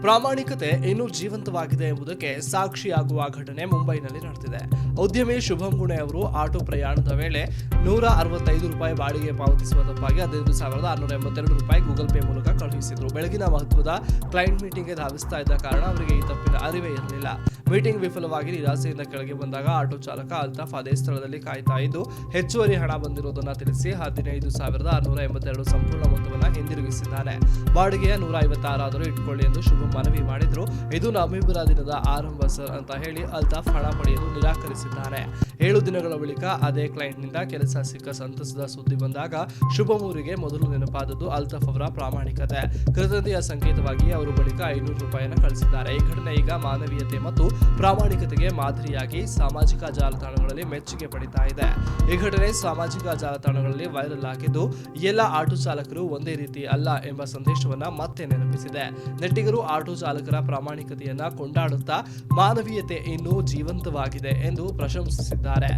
ಪ್ರಾಮಾಣಿಕತೆ ಇನ್ನೂ ಜೀವಂತವಾಗಿದೆ ಎಂಬುದಕ್ಕೆ ಸಾಕ್ಷಿಯಾಗುವ ಘಟನೆ ಮುಂಬೈನಲ್ಲಿ ನಡೆದಿದೆ. ಉದ್ಯಮಿ ಶುಭಂ ಗುಣೆ ಅವರು ಆಟೋ ಪ್ರಯಾಣದ ವೇಳೆ ₹165 ಬಾಡಿಗೆ ಪಾವತಿಸುವ ತಪ್ಪಾಗಿ ₹15,682 ಗೂಗಲ್ ಪೇ ಮೂಲಕ ಕಳುಹಿಸಿದ್ರು. ಬೆಳಗಿನ ಮಹತ್ವದ ಕ್ಲೈಂಟ್ ಮೀಟಿಂಗ್ಗೆ ಧಾವಿಸ್ತಾ ಇದ್ದ ಕಾರಣ ಅವರಿಗೆ ಈ ತಪ್ಪಿನ ಅರಿವೇ ಇರಲಿಲ್ಲ. ಮೀಟಿಂಗ್ ವಿಫಲವಾಗಿ ನಿರಾಸೆಯಿಂದ ಕೆಳಗೆ ಬಂದಾಗ ಆಟೋ ಚಾಲಕ ಅಲ್ತಾಫ್ ಅದೇ ಸ್ಥಳದಲ್ಲಿ ಕಾಯ್ತಾ ಇದ್ದು ಹೆಚ್ಚುವರಿ ಹಣ ಬಂದಿರುವುದನ್ನು ತಿಳಿಸಿ $15,682 ಸಂಪೂರ್ಣ ಮೊತ್ತವನ್ನು ಹಿಂದಿರುಗಿಸಿದ್ದಾನೆ. ಬಾಡಿಗೆಯ $156 ಆದರೂ ಇಟ್ಕೊಳ್ಳಿ ಎಂದು ಶುಭಂ ಮನವಿ ಮಾಡಿದ್ರು. ಇದು ನಮ್ಮಿಬ್ಬರ ದಿನದ ಆರಂಭ ಸರ್ ಅಂತ ಹೇಳಿ ಅಲ್ತಾಫ್ ಹಣ ಪಡೆಯಲು ನಿರಾಕರಿಸಿದ್ದಾನೆ. 7 ದಿನಗಳ ಬಳಿಕ ಅದೇ ಕ್ಲೈಂಟ್ನಿಂದ ಕೆಲಸ ಸಿಕ್ಕ ಸಂತಸದ ಸುದ್ದಿ ಬಂದಾಗ ಶುಭಂ ಊರಿಗೆ ಮೊದಲು ನೆನಪಾದದ್ದು ಅಲ್ತಾಫ್ ಅವರ ಪ್ರಾಮಾಣಿಕತೆ. ಕೃತಜ್ಞತೆಯ ಸಂಕೇತವಾಗಿ ಅವರು ಬಳಿಕ ₹500 ಕಳಿಸಿದ್ದಾರೆ. ಈ ಘಟನೆ ಈಗ ಮಾನವೀಯತೆ ಮತ್ತು ಪ್ರಾಮಾಣಿಕತೆಗೆ ಮಾದರಿಯಾಗಿ ಸಾಮಾಜಿಕ ಜಾಲತಾಣಗಳಲ್ಲಿ ಮೆಚ್ಚುಗೆ ಪಡಿತಾ ಇದೆ. ಈ ಘಟನೆ ಸಾಮಾಜಿಕ ಜಾಲತಾಣಗಳಲ್ಲಿ ವೈರಲ್ ಆಗಿದ್ದು ಎಲ್ಲ ಆಟೋ ಚಾಲಕರು ಒಂದೇ ರೀತಿ ಅಲ್ಲ ಎಂಬ ಸಂದೇಶವನ್ನ ಮತ್ತೆ ನೆನಪಿಸಿದೆ. ನೆಟ್ಟಿಗರು ಆಟೋ ಚಾಲಕರ ಪ್ರಾಮಾಣಿಕತೆಯನ್ನ ಕೊಂಡಾಡುತ್ತಾ ಮಾನವೀಯತೆ ಇನ್ನೂ ಜೀವಂತವಾಗಿದೆ ಎಂದು ಪ್ರಶಂಸಿಸಿದ್ದಾರೆ.